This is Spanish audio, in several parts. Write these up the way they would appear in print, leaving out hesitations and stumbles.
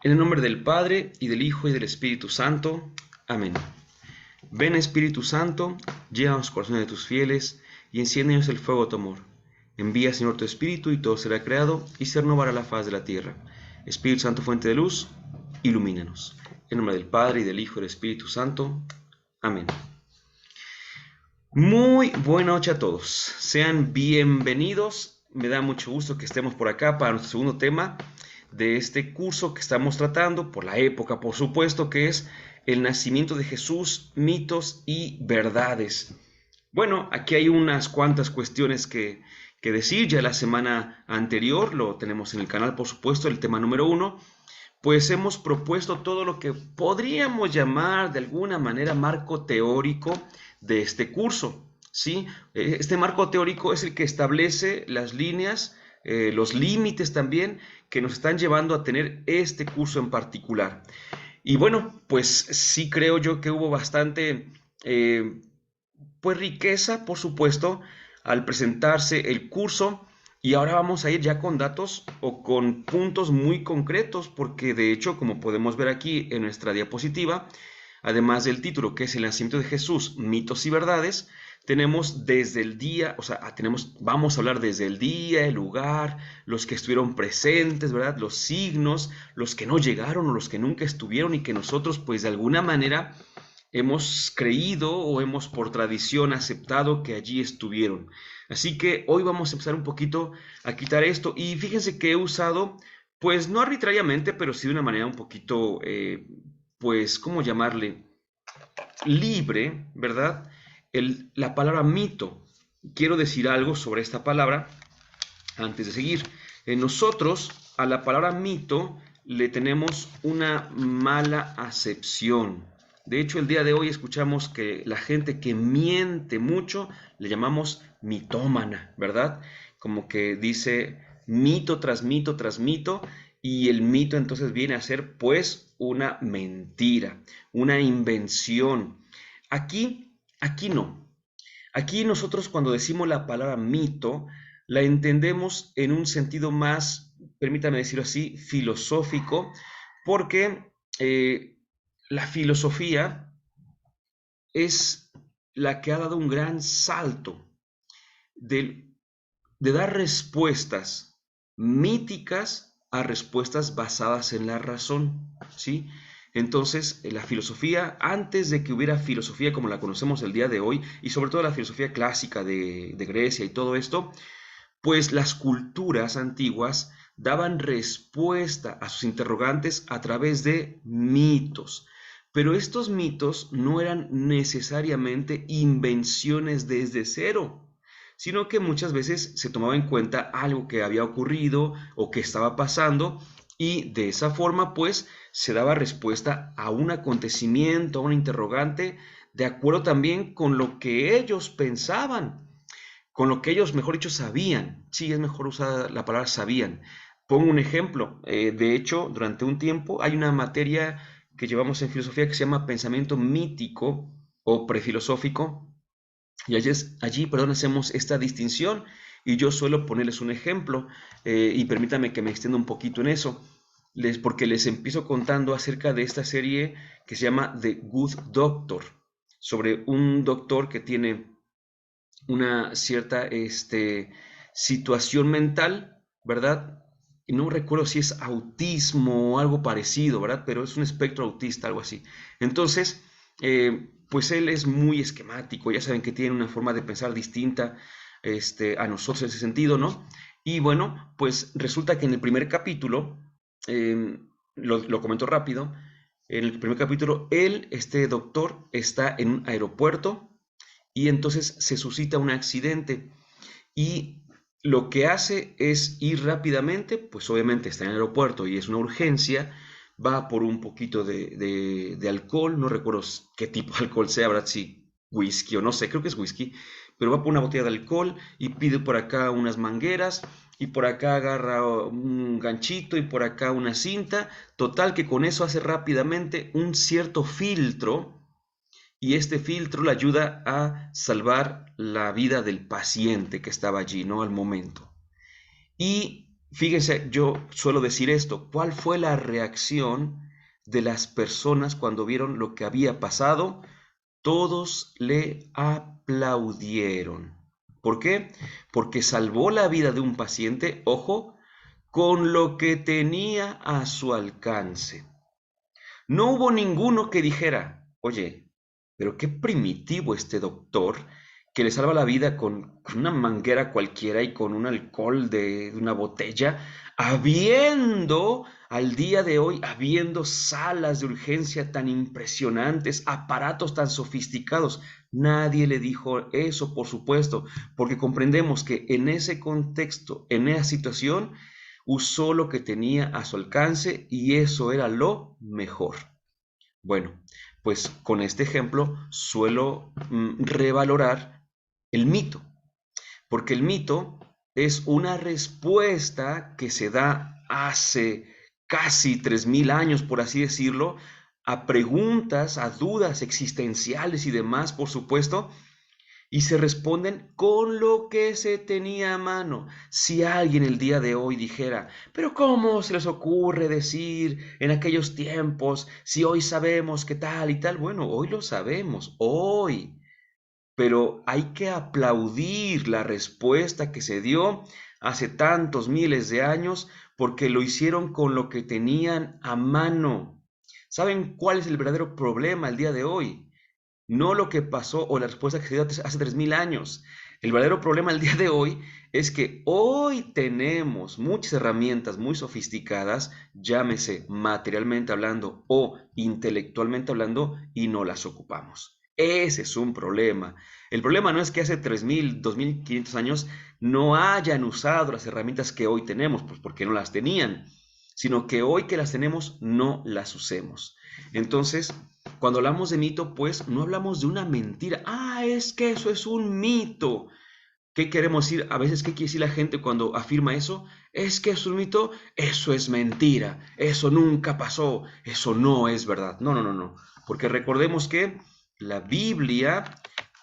En el nombre del Padre, y del Hijo, y del Espíritu Santo. Amén. Ven Espíritu Santo, llena los corazones de tus fieles, y enciende en ellos el fuego de tu amor. Envía, Señor, tu Espíritu, y todo será creado, y se renovará la faz de la tierra. Espíritu Santo, fuente de luz, ilumínanos. En nombre del Padre, y del Hijo, y del Espíritu Santo. Amén. Muy buena noche a todos. Sean bienvenidos. Me da mucho gusto que estemos por acá para nuestro segundo tema de este curso que estamos tratando, por la época, por supuesto, que es el nacimiento de Jesús, mitos y verdades. Bueno, aquí hay unas cuantas cuestiones que decir. Ya la semana anterior, lo tenemos en el canal, por supuesto, el tema número uno, pues hemos propuesto todo lo que podríamos llamar de alguna manera marco teórico de este curso, ¿sí? Este marco teórico es el que establece las líneas, los límites también que nos están llevando a tener este curso en particular. Y bueno, pues sí creo yo que hubo bastante, pues riqueza, por supuesto, al presentarse el curso. Y ahora vamos a ir ya con datos o con puntos muy concretos, porque de hecho, como podemos ver aquí en nuestra diapositiva, además del título que es el nacimiento de Jesús, mitos y verdades, tenemos desde el día, o sea, vamos a hablar desde el día, el lugar, los que estuvieron presentes, ¿verdad? Los signos, los que no llegaron o los que nunca estuvieron y que nosotros, pues de alguna manera, hemos creído o hemos por tradición aceptado que allí estuvieron. Así que hoy vamos a empezar un poquito a quitar esto. Y fíjense que he usado, pues no arbitrariamente, pero sí de una manera un poquito, pues, ¿cómo llamarle? Libre, ¿verdad? La palabra mito. Quiero decir algo sobre esta palabra antes de seguir. Nosotros a la palabra mito le tenemos una mala acepción. De hecho, el día de hoy escuchamos que la gente que miente mucho le llamamos mitómana, ¿verdad? Como que dice mito tras mito tras mito, y el mito entonces viene a ser pues una mentira, una invención. Aquí no. Aquí nosotros cuando decimos la palabra mito, la entendemos en un sentido más, permítame decirlo así, filosófico, porque la filosofía es la que ha dado un gran salto de, de dar respuestas míticas a respuestas basadas en la razón, ¿sí? Entonces, la filosofía, antes de que hubiera filosofía como la conocemos el día de hoy, y sobre todo la filosofía clásica de Grecia y todo esto, pues las culturas antiguas daban respuesta a sus interrogantes a través de mitos. Pero estos mitos no eran necesariamente invenciones desde cero, sino que muchas veces se tomaba en cuenta algo que había ocurrido o que estaba pasando, y de esa forma pues se daba respuesta a un acontecimiento, a un interrogante, de acuerdo también con lo que ellos pensaban, con lo que ellos, mejor dicho, sabían. Sí, es mejor usar la palabra sabían. Pongo un ejemplo. De hecho, durante un tiempo hay una materia que llevamos en filosofía que se llama pensamiento mítico o prefilosófico, y perdón, hacemos esta distinción, y yo suelo ponerles un ejemplo, y permítame que me extienda un poquito en eso, porque les empiezo contando acerca de esta serie que se llama The Good Doctor, sobre un doctor que tiene una cierta situación mental, ¿verdad? Y no recuerdo si es autismo o algo parecido, ¿verdad? Pero es un espectro autista, algo así. Entonces, pues él es muy esquemático, ya saben que tiene una forma de pensar distinta, a nosotros en ese sentido, ¿no? Y bueno, pues resulta que en el primer capítulo, eh, lo comento rápido, en el primer capítulo, este doctor, está en un aeropuerto y entonces se suscita un accidente, y lo que hace es ir rápidamente, pues obviamente está en el aeropuerto y es una urgencia, va por un poquito de alcohol, no recuerdo qué tipo de alcohol sea, ¿verdad? Si whisky o no sé, creo que es whisky, pero va por una botella de alcohol y pide por acá unas mangueras, y por acá agarra un ganchito y por acá una cinta, total que con eso hace rápidamente un cierto filtro, y este filtro le ayuda a salvar la vida del paciente que estaba allí, ¿no? Al momento. Y Fíjense, yo suelo decir esto, ¿cuál fue la reacción de las personas cuando vieron lo que había pasado? Todos le aplaudieron. ¿Por qué? Porque salvó la vida de un paciente, ojo, con lo que tenía a su alcance. No hubo ninguno que dijera, oye, pero qué primitivo este doctor que le salva la vida con una manguera cualquiera y con un alcohol de una botella, habiendo al día de hoy, habiendo salas de urgencia tan impresionantes, aparatos tan sofisticados. Nadie le dijo eso, por supuesto, porque comprendemos que en ese contexto, en esa situación, usó lo que tenía a su alcance y eso era lo mejor. Bueno, pues con este ejemplo suelo revalorar el mito, porque el mito es una respuesta que se da hace casi 3000 años, por así decirlo, a preguntas, a dudas existenciales y demás, por supuesto, y se responden con lo que se tenía a mano. Si alguien el día de hoy dijera, pero ¿cómo se les ocurre decir en aquellos tiempos si hoy sabemos qué tal y tal? Bueno, hoy lo sabemos, hoy. Pero hay que aplaudir la respuesta que se dio hace tantos miles de años porque lo hicieron con lo que tenían a mano. ¿Saben cuál es el verdadero problema el día de hoy? No lo que pasó o la respuesta que se dio hace 3000 años. El verdadero problema el día de hoy es que hoy tenemos muchas herramientas muy sofisticadas, llámese materialmente hablando o intelectualmente hablando, y no las ocupamos. Ese es un problema. El problema no es que hace 3000, 2500 años no hayan usado las herramientas que hoy tenemos, pues porque no las tenían, sino que hoy que las tenemos no las usemos. Entonces, cuando hablamos de mito, pues no hablamos de una mentira. Ah, es que eso es un mito. ¿Qué queremos decir? A veces, ¿qué quiere decir la gente cuando afirma eso? Es que es un mito, eso es mentira, eso nunca pasó, eso no es verdad. No, no, no, no. Porque recordemos que la Biblia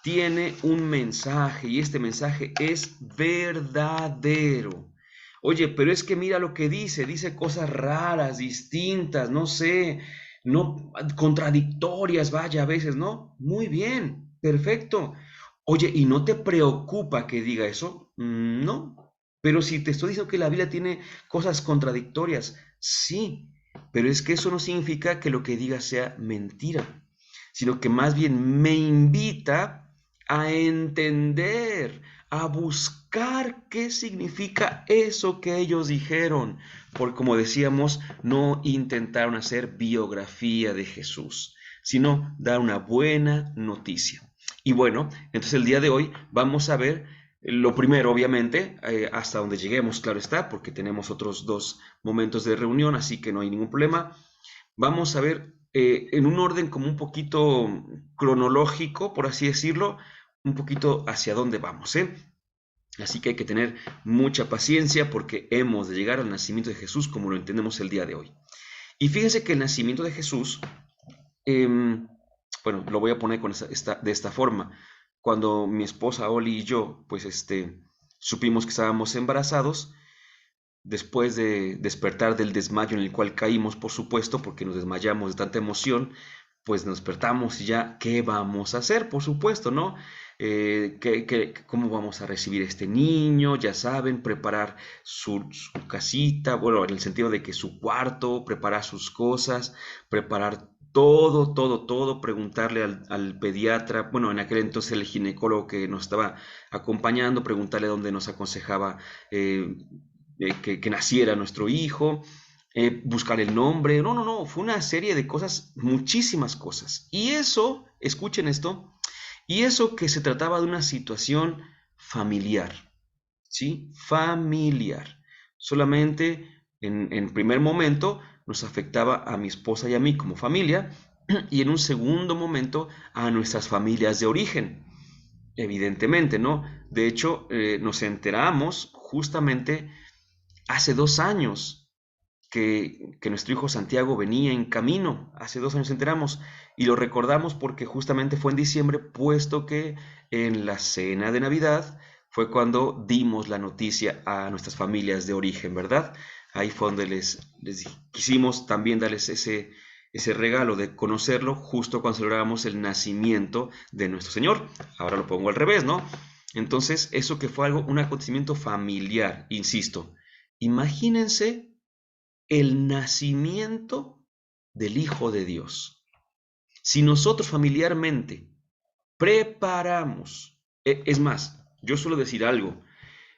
tiene un mensaje y este mensaje es verdadero. Oye, pero es que mira lo que dice cosas raras, distintas, no sé, no contradictorias, vaya, a veces, ¿no? Muy bien, perfecto. Oye, ¿y no te preocupa que diga eso? No. Pero si te estoy diciendo que la Biblia tiene cosas contradictorias, sí, pero es que eso no significa que lo que diga sea mentira, sino que más bien me invita a entender, a buscar qué significa eso que ellos dijeron, porque como decíamos, no intentaron hacer biografía de Jesús, sino dar una buena noticia. Y bueno, entonces el día de hoy vamos a ver lo primero, obviamente, hasta donde lleguemos, claro está, porque tenemos otros dos momentos de reunión, así que no hay ningún problema. Vamos a ver en un orden como un poquito cronológico, por así decirlo, un poquito hacia dónde vamos, ¿eh? Así que hay que tener mucha paciencia porque hemos de llegar al nacimiento de Jesús como lo entendemos el día de hoy. Y fíjense que el nacimiento de Jesús, em, bueno, lo voy a poner de esta forma. Cuando mi esposa Oli y yo, pues supimos que estábamos embarazados, después de despertar del desmayo en el cual caímos, por supuesto, porque nos desmayamos de tanta emoción, pues nos despertamos y ya, ¿qué vamos a hacer? Por supuesto, ¿no? ¿Cómo vamos a recibir a este niño? Ya saben, preparar su casita, bueno, en el sentido de que su cuarto, preparar sus cosas, preparar todo, todo, todo, preguntarle al pediatra, bueno, en aquel entonces el ginecólogo que nos estaba acompañando, preguntarle dónde nos aconsejaba que naciera nuestro hijo, buscar el nombre. No, no, no, fue una serie de cosas, muchísimas cosas. Y eso, escuchen esto, y eso que se trataba de una situación familiar, ¿sí? Familiar. Solamente en primer momento nos afectaba a mi esposa y a mí como familia, y en un segundo momento a nuestras familias de origen, evidentemente, ¿no? De hecho, nos enteramos justamente hace 2 años que nuestro hijo Santiago venía en camino. Hace 2 años enteramos y lo recordamos porque justamente fue en diciembre, puesto que en la cena de Navidad fue cuando dimos la noticia a nuestras familias de origen, ¿verdad? Ahí fue donde les quisimos también darles ese regalo de conocerlo justo cuando celebrábamos el nacimiento de nuestro Señor. Ahora lo pongo al revés, ¿no? Entonces, eso que fue algo, un acontecimiento familiar, insisto. Imagínense el nacimiento del Hijo de Dios. Si nosotros familiarmente preparamos, es más, yo suelo decir algo,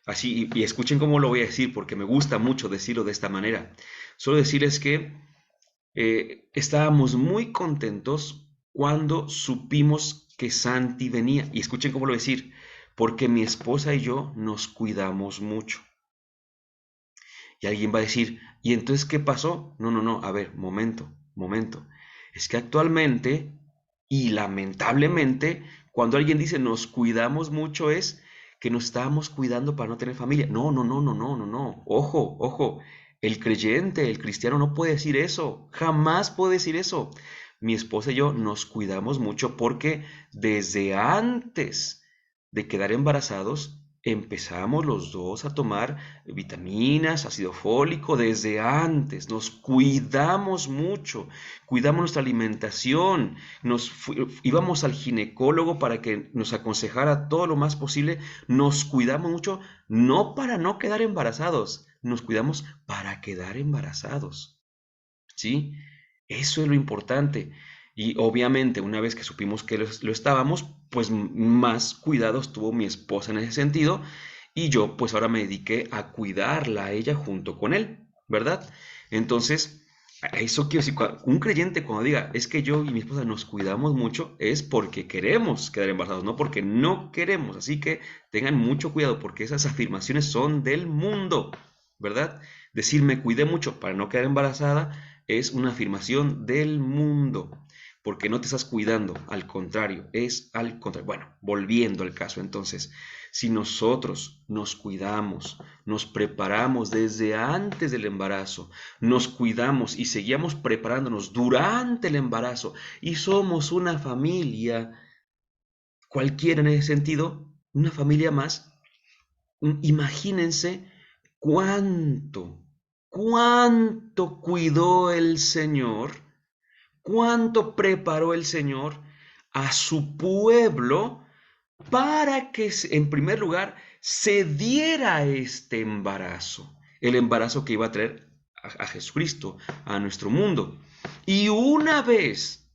así, y escuchen cómo lo voy a decir, porque me gusta mucho decirlo de esta manera. Suelo decirles que estábamos muy contentos cuando supimos que Santi venía. Y escuchen cómo lo voy a decir, porque mi esposa y yo nos cuidamos mucho. Y alguien va a decir, ¿y entonces qué pasó? No, no, no, a ver, momento, momento. Es que actualmente y lamentablemente, cuando alguien dice nos cuidamos mucho es que nos estábamos cuidando para no tener familia. No, no, no, no, no, no, no. Ojo, ojo. El creyente, el cristiano no puede decir eso. Jamás puede decir eso. Mi esposa y yo nos cuidamos mucho porque desde antes de quedar embarazados, empezamos los dos a tomar vitaminas, ácido fólico, desde antes. Nos cuidamos mucho, cuidamos nuestra alimentación, íbamos al ginecólogo para que nos aconsejara todo lo más posible, nos cuidamos mucho, no para no quedar embarazados, nos cuidamos para quedar embarazados, ¿sí? Eso es lo importante. Y obviamente una vez que supimos que lo estábamos, pues más cuidados tuvo mi esposa en ese sentido y yo pues ahora me dediqué a cuidarla a ella junto con él, ¿verdad? Entonces, a eso quiero decir, un creyente cuando diga, es que yo y mi esposa nos cuidamos mucho, es porque queremos quedar embarazados, no porque no queremos. Así que tengan mucho cuidado porque esas afirmaciones son del mundo, ¿verdad? Decir me cuidé mucho para no quedar embarazada es una afirmación del mundo, porque no te estás cuidando, al contrario, es al contrario. Bueno, volviendo al caso entonces, si nosotros nos cuidamos, nos preparamos desde antes del embarazo, nos cuidamos y seguimos preparándonos durante el embarazo y somos una familia cualquiera en ese sentido, una familia más, imagínense cuánto, cuánto cuidó el Señor, cuánto preparó el Señor a su pueblo para que, en primer lugar, se diera este embarazo, el embarazo que iba a traer a Jesucristo, a nuestro mundo. Y una vez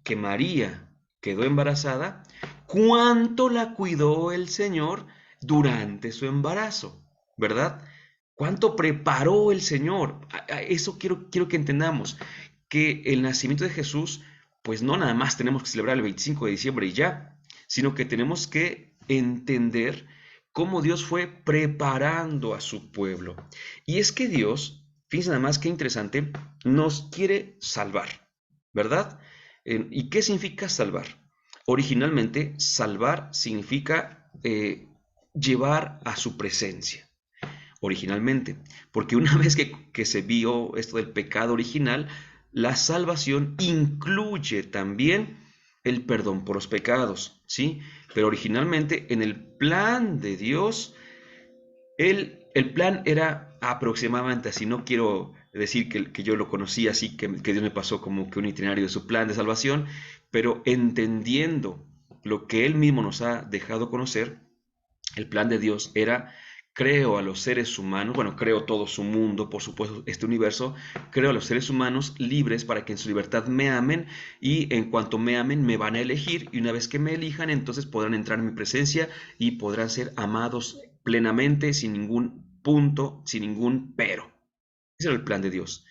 que María quedó embarazada, ¿cuánto la cuidó el Señor durante su embarazo? ¿Verdad? ¿Cuánto preparó el Señor? Eso quiero que entendamos, que el nacimiento de Jesús, pues no nada más tenemos que celebrar el 25 de diciembre y ya, sino que tenemos que entender cómo Dios fue preparando a su pueblo. Y es que Dios, fíjense nada más qué interesante, nos quiere salvar, ¿verdad? ¿Y qué significa salvar? Originalmente, salvar significa llevar a su presencia originalmente, porque una vez que se vio esto del pecado original, la salvación incluye también el perdón por los pecados, ¿sí? Pero originalmente en el plan de Dios, el plan era aproximadamente así, no quiero decir que yo lo conocí así, que Dios me pasó como que un itinerario de su plan de salvación, pero entendiendo lo que Él mismo nos ha dejado conocer, el plan de Dios era, creo a los seres humanos, bueno, creo todo su mundo, por supuesto, este universo, creo a los seres humanos libres para que en su libertad me amen y en cuanto me amen me van a elegir y una vez que me elijan entonces podrán entrar en mi presencia y podrán ser amados plenamente sin ningún punto, sin ningún pero. Ese era el plan de Dios.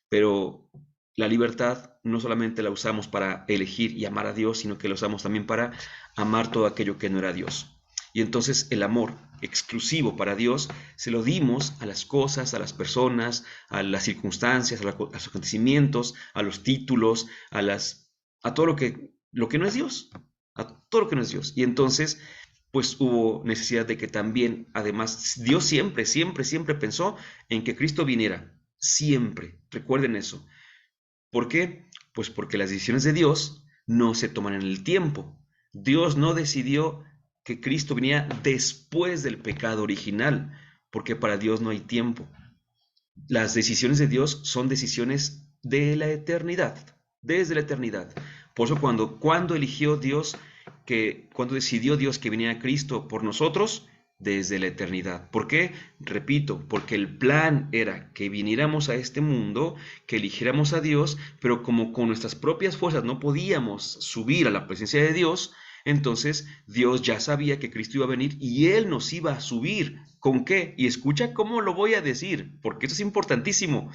Pero la libertad no solamente la usamos para elegir y amar a Dios, sino que la usamos también para amar todo aquello que no era Dios. Y entonces el amor exclusivo para Dios se lo dimos a las cosas, a las personas, a las circunstancias, a los acontecimientos, a los títulos, a todo lo que no es Dios, a todo lo que no es Dios. Y entonces, pues hubo necesidad de que también, además, Dios siempre, siempre, siempre pensó en que Cristo viniera. Siempre, recuerden eso. ¿Por qué? Pues porque las decisiones de Dios no se toman en el tiempo. Dios no decidió que Cristo venía después del pecado original, porque para Dios no hay tiempo. Las decisiones de Dios son decisiones de la eternidad, desde la eternidad. Por eso cuando eligió Dios, cuando decidió Dios que viniera Cristo por nosotros, desde la eternidad. ¿Por qué? Repito, porque el plan era que viniéramos a este mundo, que eligiéramos a Dios, pero como con nuestras propias fuerzas no podíamos subir a la presencia de Dios, entonces Dios ya sabía que Cristo iba a venir y Él nos iba a subir. ¿Con qué? Y escucha cómo lo voy a decir, porque eso es importantísimo.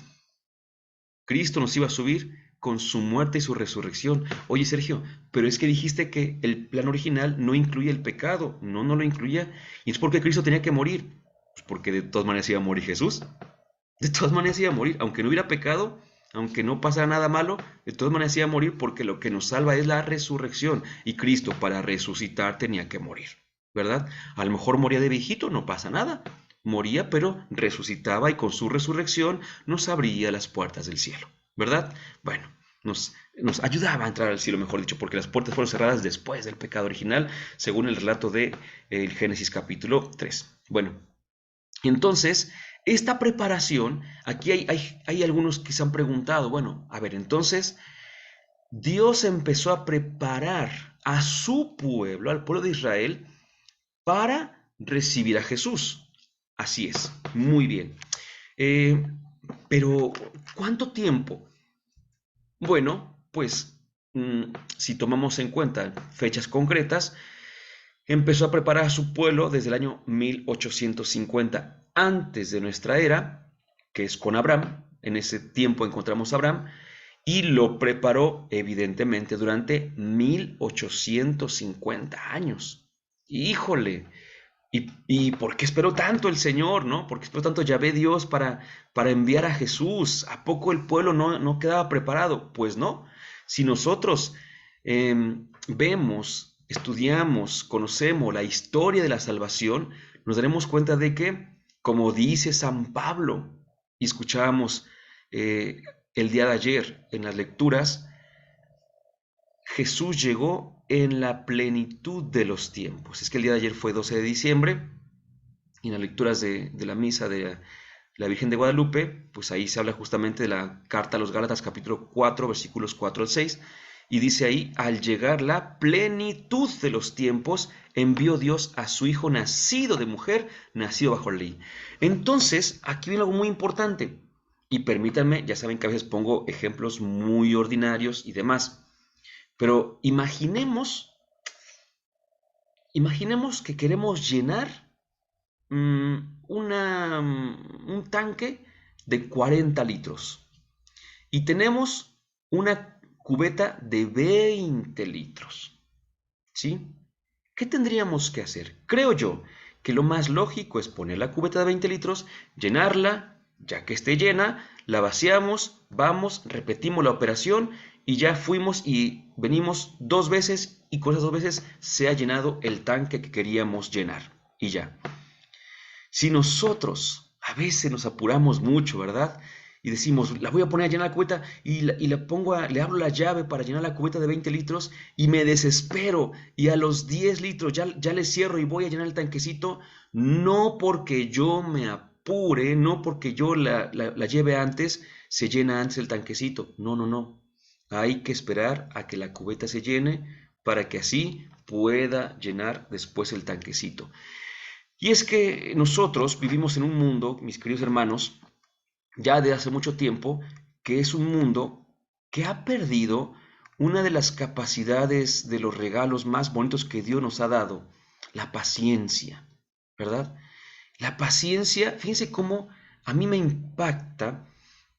Cristo nos iba a subir con su muerte y su resurrección. Oye, Sergio, pero es que dijiste que el plan original no incluía el pecado. No, no lo incluía. ¿Y es porque Cristo tenía que morir? Pues porque de todas maneras iba a morir Jesús. De todas maneras iba a morir. Aunque no hubiera pecado, aunque no pasara nada malo, de todas maneras iba a morir porque lo que nos salva es la resurrección. Y Cristo para resucitar tenía que morir, ¿verdad? A lo mejor moría de viejito, no pasa nada. Moría, pero resucitaba y con su resurrección nos abría las puertas del cielo, ¿verdad? Bueno, nos ayudaba a entrar al cielo, mejor dicho, porque las puertas fueron cerradas después del pecado original, según el relato de el Génesis capítulo 3. Bueno, entonces, esta preparación, aquí hay algunos que se han preguntado, bueno, a ver, entonces, Dios empezó a preparar a su pueblo, al pueblo de Israel, para recibir a Jesús. Así es, muy bien. Eh, pero, ¿cuánto tiempo? Bueno, pues si tomamos en cuenta fechas concretas, empezó a preparar a su pueblo desde el año 1850 antes de nuestra era, que es con Abraham. En ese tiempo encontramos a Abraham y lo preparó evidentemente durante 1850 años. Híjole, ¿y por qué esperó tanto el Señor, no? ¿Por qué esperó tanto Yahvé Dios para enviar a Jesús? ¿A poco el pueblo no quedaba preparado? Pues no. Si nosotros vemos, estudiamos, conocemos la historia de la salvación, nos daremos cuenta de que, como dice San Pablo, y escuchábamos eh, el día de ayer en las lecturas, Jesús llegó en la plenitud de los tiempos. Es que el día de ayer fue 12 de diciembre y en las lecturas de la misa de la Virgen de Guadalupe, pues ahí se habla justamente de la carta a los Gálatas capítulo 4 versículos 4 al 6 y dice ahí, al llegar la plenitud de los tiempos, envió Dios a su Hijo nacido de mujer, nacido bajo la ley. Entonces, aquí viene algo muy importante y permítanme, ya saben que a veces pongo ejemplos muy ordinarios y demás. Pero imaginemos que queremos llenar un tanque de 40 litros y tenemos una cubeta de 20 litros, ¿sí? ¿Qué tendríamos que hacer? Creo yo que lo más lógico es poner la cubeta de 20 litros, llenarla, ya que esté llena, la vaciamos, vamos, repetimos la operación y ya fuimos y venimos 2 veces y con esas 2 veces se ha llenado el tanque que queríamos llenar y ya. Si nosotros a veces nos apuramos mucho, ¿verdad? Y decimos, la voy a poner a llenar la cubeta le abro la llave para llenar la cubeta de 20 litros y me desespero y a los 10 litros ya le cierro y voy a llenar el tanquecito, no porque yo me apure, no porque yo la lleve antes, se llena antes el tanquecito. No, no, no. Hay que esperar a que la cubeta se llene para que así pueda llenar después el tanquecito. Y es que nosotros vivimos en un mundo, mis queridos hermanos, ya de hace mucho tiempo, que es un mundo que ha perdido una de las capacidades de los regalos más bonitos que Dios nos ha dado, la paciencia, ¿verdad? La paciencia, fíjense cómo a mí me impacta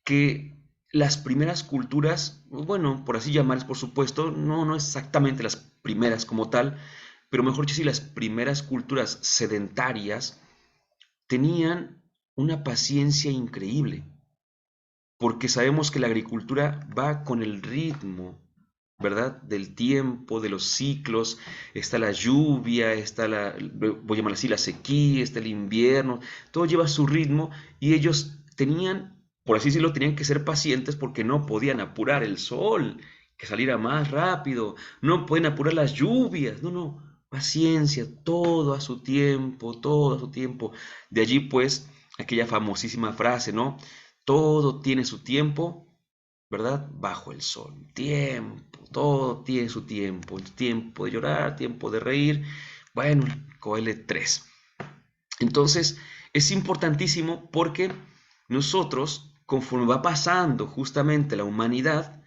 que las primeras culturas, bueno, por así llamarlas, por supuesto, no exactamente las primeras como tal, pero mejor dicho, sí, las primeras culturas sedentarias tenían una paciencia increíble, porque sabemos que la agricultura va con el ritmo, ¿verdad? Del tiempo, de los ciclos, está la lluvia, está voy a llamar así, la sequía, está el invierno, todo lleva su ritmo y ellos tenían, por así decirlo, tenían que ser pacientes porque no podían apurar el sol, que saliera más rápido, no pueden apurar las lluvias, no, paciencia, todo a su tiempo, todo a su tiempo. De allí pues aquella famosísima frase, ¿no? Todo tiene su tiempo, ¿verdad? Bajo el sol. Tiempo, todo tiene su tiempo. El tiempo de llorar, tiempo de reír. Bueno, Coelho 3. Entonces, es importantísimo porque nosotros, conforme va pasando justamente la humanidad,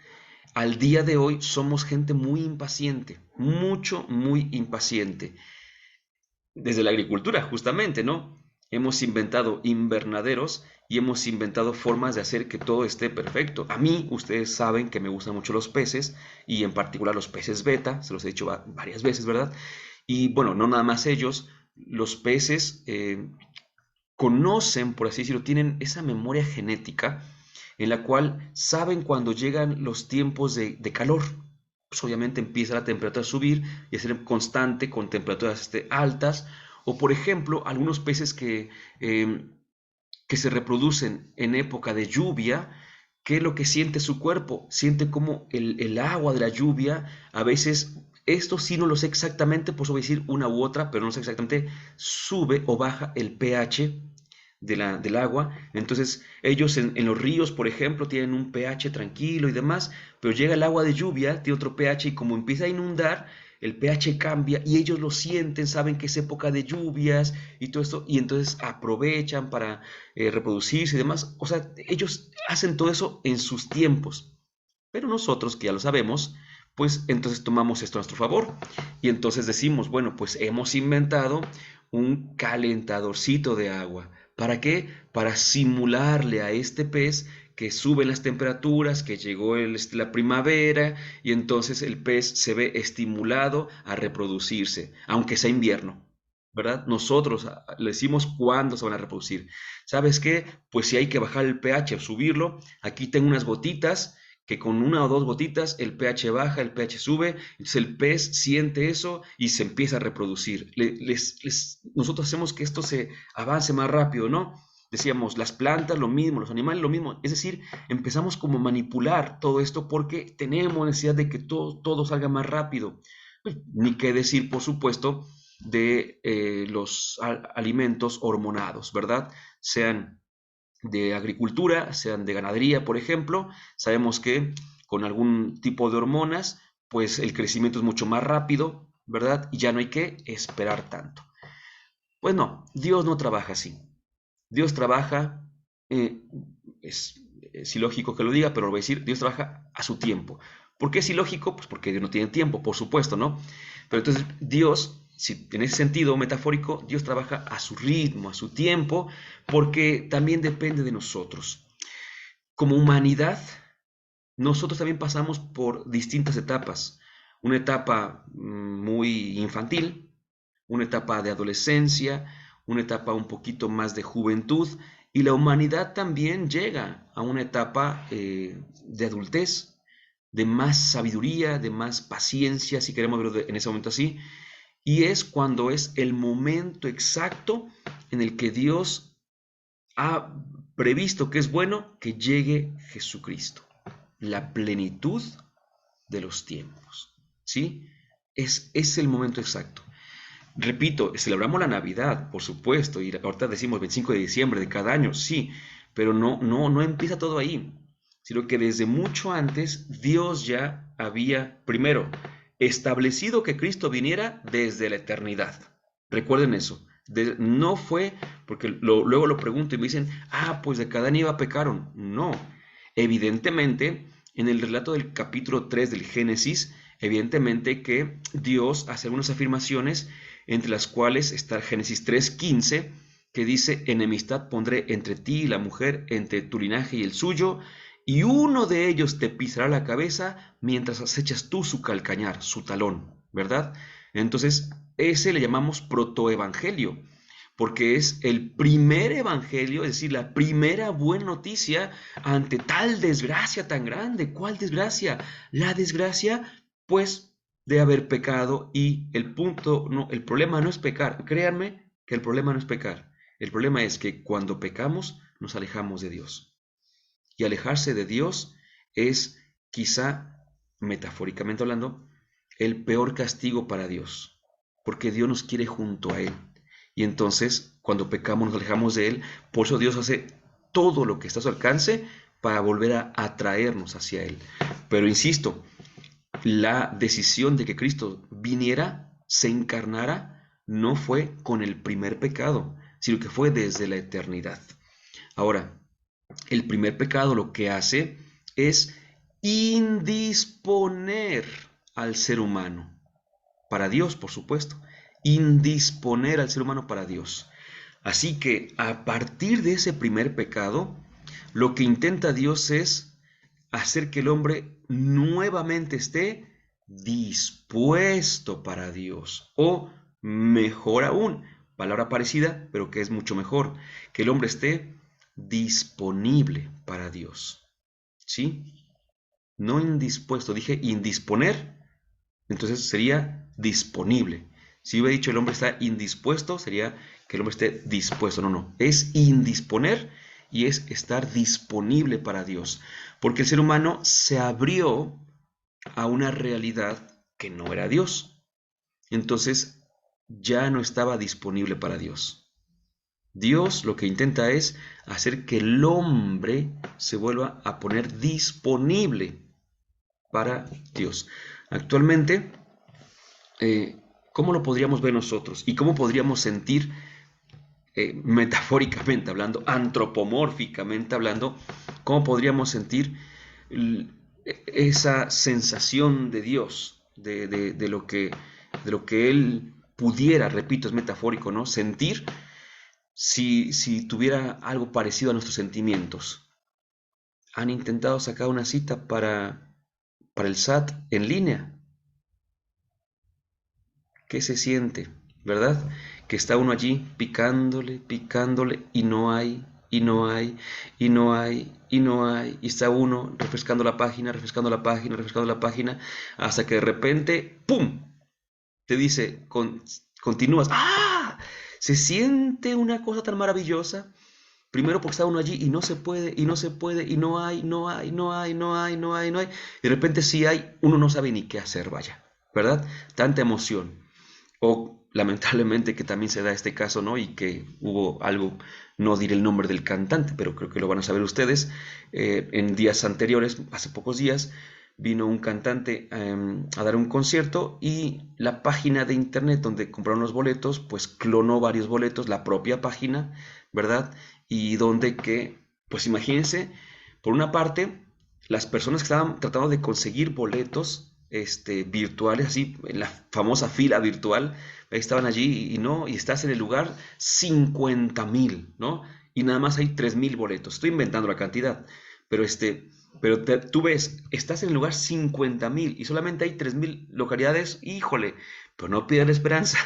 al día de hoy somos gente muy impaciente, muy impaciente. Desde la agricultura, justamente, ¿no? Hemos inventado invernaderos y hemos inventado formas de hacer que todo esté perfecto. A mí, ustedes saben que me gustan mucho los peces y en particular los peces beta, se los he dicho varias veces, ¿verdad? Y bueno, no nada más ellos, los peces conocen, por así decirlo, tienen esa memoria genética en la cual saben cuando llegan los tiempos de calor. Pues obviamente empieza la temperatura a subir y a ser constante con temperaturas altas. O por ejemplo, algunos peces que se reproducen en época de lluvia, ¿qué es lo que siente su cuerpo? Siente como el agua de la lluvia, a veces, esto sí no lo sé exactamente, pues voy a decir una u otra, pero no sé exactamente, sube o baja el pH del agua. Entonces, ellos en los ríos, por ejemplo, tienen un pH tranquilo y demás, pero llega el agua de lluvia, tiene otro pH y como empieza a inundar, el pH cambia y ellos lo sienten, saben que es época de lluvias y todo esto, y entonces aprovechan para reproducirse y demás. O sea, ellos hacen todo eso en sus tiempos. Pero nosotros, que ya lo sabemos, pues entonces tomamos esto a nuestro favor. Y entonces decimos, bueno, pues hemos inventado un calentadorcito de agua. ¿Para qué? Para simularle a este pez que suben las temperaturas, que llegó la primavera y entonces el pez se ve estimulado a reproducirse, aunque sea invierno. ¿Verdad? Nosotros le decimos cuándo se van a reproducir. ¿Sabes qué? Pues si hay que bajar el pH o subirlo, aquí tengo unas gotitas que con una o dos gotitas el pH baja, el pH sube, entonces el pez siente eso y se empieza a reproducir. Nosotros hacemos que esto se avance más rápido, ¿no? Decíamos, las plantas lo mismo, los animales lo mismo, es decir, empezamos como a manipular todo esto porque tenemos necesidad de que todo salga más rápido. Pues, ni qué decir, por supuesto, de los alimentos hormonados, ¿verdad? Sean de agricultura, sean de ganadería, por ejemplo, sabemos que con algún tipo de hormonas, pues el crecimiento es mucho más rápido, ¿verdad? Y ya no hay que esperar tanto. Pues no, Dios no trabaja así. Dios trabaja, eh, es ilógico que lo diga, pero lo voy a decir, Dios trabaja a su tiempo. ¿Por qué es ilógico? Pues porque Dios no tiene tiempo, por supuesto, ¿no? Pero entonces Dios, si en ese sentido metafórico, Dios trabaja a su ritmo, a su tiempo, porque también depende de nosotros. Como humanidad, nosotros también pasamos por distintas etapas. Una etapa muy infantil, una etapa de adolescencia, una etapa un poquito más de juventud, y la humanidad también llega a una etapa de adultez, de más sabiduría, de más paciencia, si queremos verlo en ese momento así, y es cuando es el momento exacto en el que Dios ha previsto que es bueno que llegue Jesucristo, la plenitud de los tiempos, ¿sí? Es el momento exacto. Repito, celebramos la Navidad, por supuesto, y ahorita decimos 25 de diciembre de cada año, sí, pero no empieza todo ahí, sino que desde mucho antes Dios ya había, primero, establecido que Cristo viniera desde la eternidad. Recuerden eso. No fue, porque luego lo pregunto y me dicen, pues de cada Eva pecaron. No, evidentemente, en el relato del capítulo 3 del Génesis, evidentemente que Dios hace algunas afirmaciones entre las cuales está Génesis 3:15, que dice, enemistad pondré entre ti y la mujer, entre tu linaje y el suyo, y uno de ellos te pisará la cabeza mientras acechas tú su calcañar, su talón, ¿verdad? Entonces, ese le llamamos protoevangelio, porque es el primer evangelio, es decir, la primera buena noticia ante tal desgracia tan grande. ¿Cuál desgracia? La desgracia, pues, de haber pecado y el punto, no, el problema no es pecar. Créanme que el problema no es pecar. El problema es que cuando pecamos nos alejamos de Dios. Y alejarse de Dios es quizá, metafóricamente hablando, el peor castigo para Dios. porque Dios nos quiere junto a Él. Y entonces, cuando pecamos, nos alejamos de Él. Por eso Dios hace todo lo que está a su alcance para volver a atraernos hacia Él. Pero insisto, la decisión de que Cristo viniera, se encarnara, no fue con el primer pecado, sino que fue desde la eternidad. Ahora, el primer pecado lo que hace es indisponer al ser humano para Dios, por supuesto, indisponer al ser humano para Dios. Así que a partir de ese primer pecado, lo que intenta Dios es hacer que el hombre nuevamente esté dispuesto para Dios. O mejor aún, palabra parecida, pero que es mucho mejor, que el hombre esté disponible para Dios. ¿Sí? No indispuesto, dije indisponer, entonces sería disponible. Si hubiera dicho el hombre está indispuesto, sería que el hombre esté dispuesto. No, no, es indisponer y es estar disponible para Dios. Porque el ser humano se abrió a una realidad que no era Dios. Entonces ya no estaba disponible para Dios. Dios lo que intenta es hacer que el hombre se vuelva a poner disponible para Dios. Actualmente, ¿cómo lo podríamos ver nosotros? ¿Y cómo podríamos sentir, metafóricamente hablando, antropomórficamente hablando, cómo podríamos sentir esa sensación de Dios, de lo que Él pudiera, repito, es metafórico, ¿no? Sentir si tuviera algo parecido a nuestros sentimientos? ¿Han intentado sacar una cita para el SAT en línea? ¿Qué se siente? ¿Verdad? Que está uno allí picándole, picándole y no hay, y no hay, y no hay, y no hay. Y está uno refrescando la página, refrescando la página, refrescando la página, hasta que de repente, ¡pum! Te dice, continúas. ¡Ah! Se siente una cosa tan maravillosa. Primero porque está uno allí y no se puede, y no se puede, y no hay, no hay, no hay, no hay, no hay, no hay. Y de repente sí hay, uno no sabe ni qué hacer, vaya, ¿verdad? Tanta emoción. O lamentablemente que también se da este caso, ¿no? Y que hubo algo, no diré el nombre del cantante, pero creo que lo van a saber ustedes. En días anteriores, hace pocos días, vino un cantante a dar un concierto y la página de internet donde compraron los boletos, pues clonó varios boletos, la propia página, ¿verdad? Y donde que, pues imagínense, por una parte, las personas que estaban tratando de conseguir boletos virtuales, así, en la famosa fila virtual, estaban allí y no, y estás en el lugar 50,000, ¿no? Y nada más hay 3,000 boletos. Estoy inventando la cantidad, pero tú ves, estás en el lugar 50,000 y solamente hay 3,000 localidades, híjole, pero no pierdas la esperanza.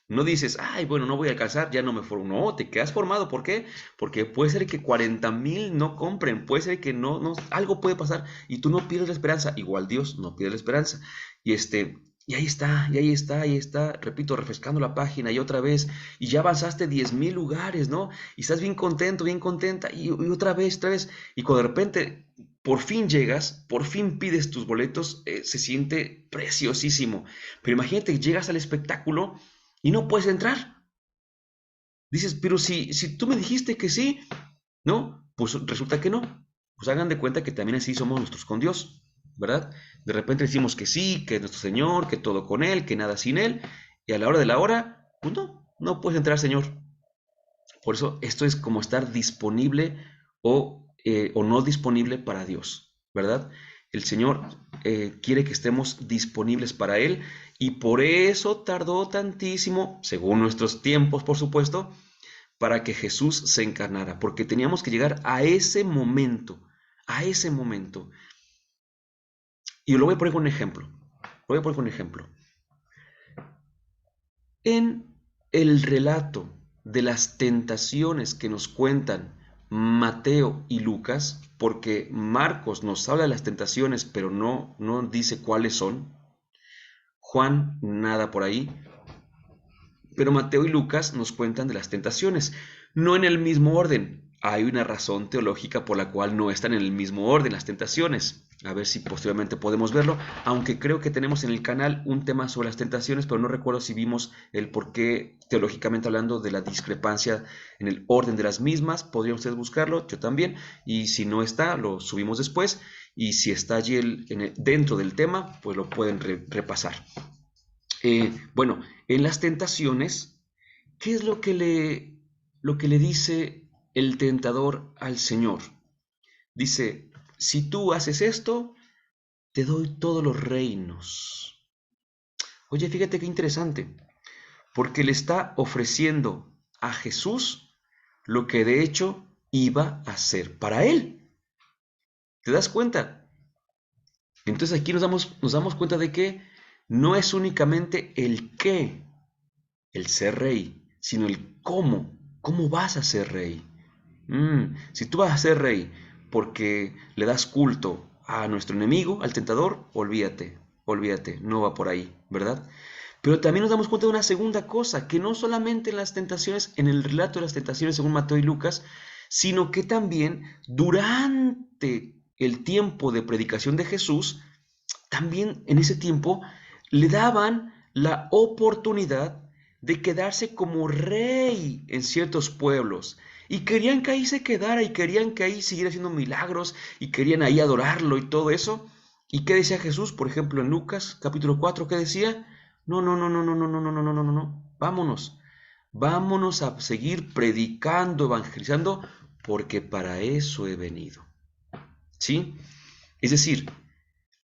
No dices, ay, bueno, no voy a alcanzar, ya no me formo. No, te quedas formado. ¿Por qué? Porque puede ser que 40,000 no compren, puede ser que no, algo puede pasar y tú no pierdes la esperanza. Igual Dios no pierde la esperanza. Y y ahí está, y ahí está, ahí está, repito, refrescando la página y otra vez, y ya avanzaste 10,000 lugares, ¿no? Y estás bien contento, bien contenta, y otra vez, y cuando de repente por fin llegas, por fin pides tus boletos, se siente preciosísimo. Pero imagínate que llegas al espectáculo y no puedes entrar. Dices, pero si tú me dijiste que sí, ¿no? Pues resulta que no. Pues hagan de cuenta que también así somos nosotros con Dios, ¿verdad? De repente decimos que sí, que es nuestro Señor, que todo con Él, que nada sin Él, y a la hora de la hora, pues no, no puedes entrar, Señor. Por eso esto es como estar disponible o no disponible para Dios, ¿verdad? El Señor quiere que estemos disponibles para Él y por eso tardó tantísimo, según nuestros tiempos, por supuesto, para que Jesús se encarnara, porque teníamos que llegar a ese momento, a ese momento. Y lo voy a poner con un ejemplo. Lo voy a poner con un ejemplo. En el relato de las tentaciones que nos cuentan Mateo y Lucas, porque Marcos nos habla de las tentaciones, pero no dice cuáles son. Juan, nada por ahí. Pero Mateo y Lucas nos cuentan de las tentaciones, no en el mismo orden. hay una razón teológica por la cual no están en el mismo orden las tentaciones. A ver si posteriormente podemos verlo, aunque creo que tenemos en el canal un tema sobre las tentaciones, pero no recuerdo si vimos el por qué teológicamente hablando de la discrepancia en el orden de las mismas. Podrían ustedes buscarlo, yo también, y si no está, lo subimos después, y si está allí dentro del tema, pues lo pueden repasar. Bueno, en las tentaciones, ¿qué es lo que le dice el tentador al Señor? Dice, si tú haces esto, te doy todos los reinos. Oye, fíjate qué interesante, porque le está ofreciendo a Jesús lo que de hecho iba a ser para él. ¿Te das cuenta? Entonces aquí nos damos cuenta de que no es únicamente el qué, el ser rey, sino el cómo. ¿Cómo vas a ser rey? Si tú vas a ser rey porque le das culto a nuestro enemigo, al tentador, olvídate, olvídate, no va por ahí, ¿verdad? Pero también nos damos cuenta de una segunda cosa, que no solamente en las tentaciones, en el relato de las tentaciones según Mateo y Lucas, sino que también durante el tiempo de predicación de Jesús, también en ese tiempo le daban la oportunidad de quedarse como rey en ciertos pueblos. Y querían que ahí se quedara y querían que ahí siguiera haciendo milagros y querían ahí adorarlo y todo eso. ¿Y qué decía Jesús? Por ejemplo, en Lucas capítulo 4, ¿qué decía? No, no, no, no, no, no, no, no, no, no, no, no, no. Vámonos. Vámonos a seguir predicando, evangelizando, porque para eso he venido. ¿Sí? Es decir,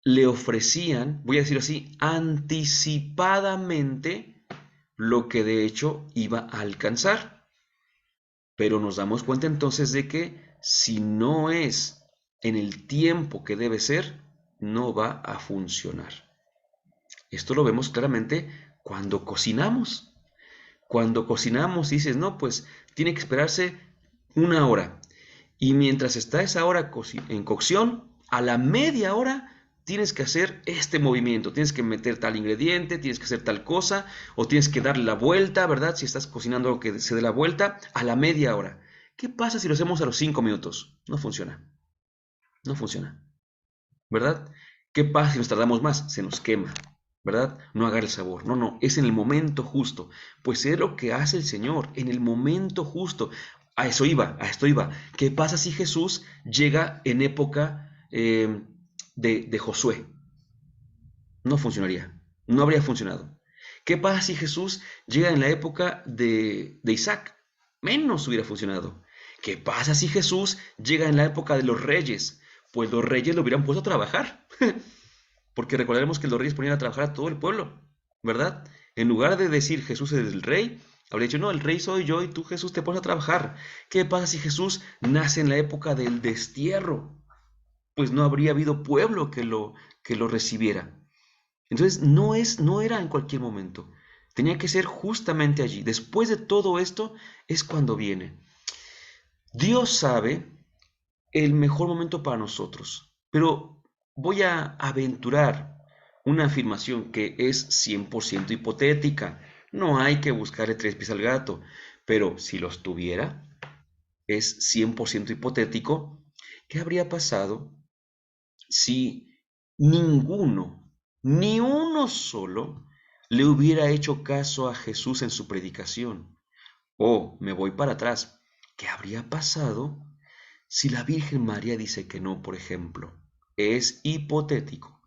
le ofrecían, voy a decir así, anticipadamente lo que de hecho iba a alcanzar. Pero nos damos cuenta entonces de que si no es en el tiempo que debe ser, no va a funcionar. Esto lo vemos claramente cuando cocinamos. Cuando cocinamos dices, no, pues tiene que esperarse una hora. Y mientras está esa hora en cocción, a la media hora tienes que hacer este movimiento, tienes que meter tal ingrediente, tienes que hacer tal cosa, o tienes que darle la vuelta, ¿verdad? Si estás cocinando algo que se dé la vuelta, a la media hora. ¿Qué pasa si lo hacemos a los 5 minutos? No funciona, no funciona, ¿verdad? ¿Qué pasa si nos tardamos más? Se nos quema, ¿verdad? No agarra el sabor. No, no, es en el momento justo. Pues es lo que hace el Señor, en el momento justo. A eso iba, a esto iba. ¿Qué pasa si Jesús llega en época de Josué? No funcionaría, no habría funcionado. ¿Qué pasa si Jesús llega en la época de Isaac? Menos hubiera funcionado. ¿Qué pasa si Jesús llega en la época de los reyes? Pues los reyes lo hubieran puesto a trabajar. Porque recordaremos que los reyes ponían a trabajar a todo el pueblo, ¿verdad? En lugar de decir Jesús es el rey, habría dicho, no, el rey soy yo y tú Jesús te pones a trabajar. ¿Qué pasa si Jesús nace en la época del destierro? Pues no habría habido pueblo que lo recibiera. Entonces no era en cualquier momento. Tenía que ser justamente allí. Después de todo esto es cuando viene. Dios sabe el mejor momento para nosotros, pero voy a aventurar una afirmación que es 100% hipotética. No hay que buscarle tres pies al gato, pero si los tuviera, es 100% hipotético. ¿Qué habría pasado si ninguno, ni uno solo, le hubiera hecho caso a Jesús en su predicación? O me voy para atrás, ¿qué habría pasado si la Virgen María dice que no, por ejemplo? Es hipotético.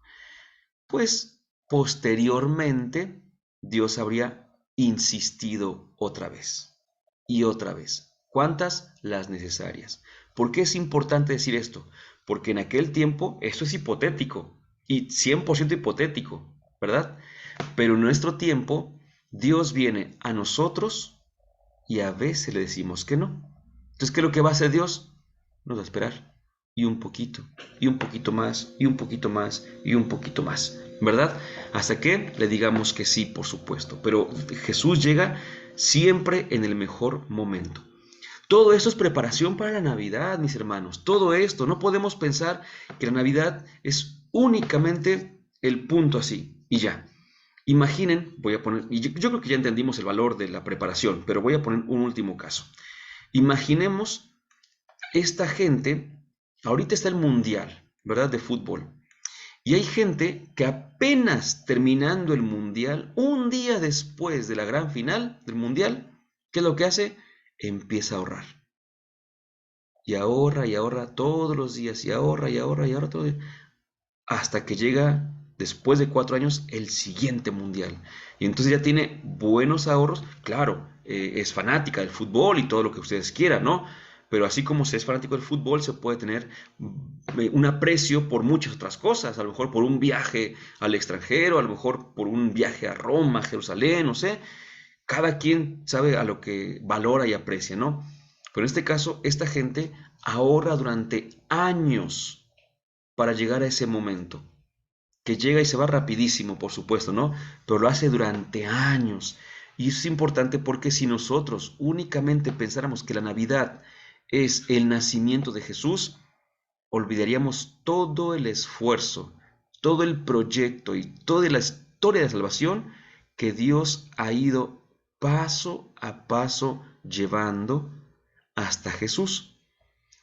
Pues posteriormente Dios habría insistido otra vez y otra vez. ¿Cuántas? Las necesarias. ¿Por qué es importante decir esto? Porque en aquel tiempo esto es hipotético y 100% hipotético, ¿verdad? Pero en nuestro tiempo Dios viene a nosotros y a veces le decimos que no. Entonces, ¿qué es lo que va a hacer Dios? Nos va a esperar. Y un poquito, y un poquito más, y un poquito más, y un poquito más, ¿verdad? Hasta que le digamos que sí, por supuesto. Pero Jesús llega siempre en el mejor momento. Todo esto es preparación para la Navidad, mis hermanos. Todo esto, no podemos pensar que la Navidad es únicamente el punto así y ya. Imaginen, voy a poner, y yo creo que ya entendimos el valor de la preparación, pero voy a poner un último caso. Imaginemos esta gente, ahorita está el mundial, ¿verdad? De fútbol. Y hay gente que apenas terminando el mundial, un día después de la gran final del mundial, ¿qué es lo que hace? Empieza a ahorrar. Y ahorra todos los días, y ahorra, y ahorra, y ahorra todo, hasta que llega después de 4 años el siguiente mundial. Y entonces ya tiene buenos ahorros, claro, es fanática del fútbol y todo lo que ustedes quieran, ¿no? Pero así como se es fanático del fútbol, se puede tener un aprecio por muchas otras cosas, a lo mejor por un viaje al extranjero, a lo mejor por un viaje a Roma, a Jerusalén, no sé. Cada quien sabe a lo que valora y aprecia, ¿no? Pero en este caso, esta gente ahorra durante años para llegar a ese momento que llega y se va rapidísimo, por supuesto, ¿no? Pero lo hace durante años. Y eso es importante porque si nosotros únicamente pensáramos que la Navidad es el nacimiento de Jesús, olvidaríamos todo el esfuerzo, todo el proyecto y toda la historia de salvación que Dios ha ido paso a paso llevando hasta Jesús.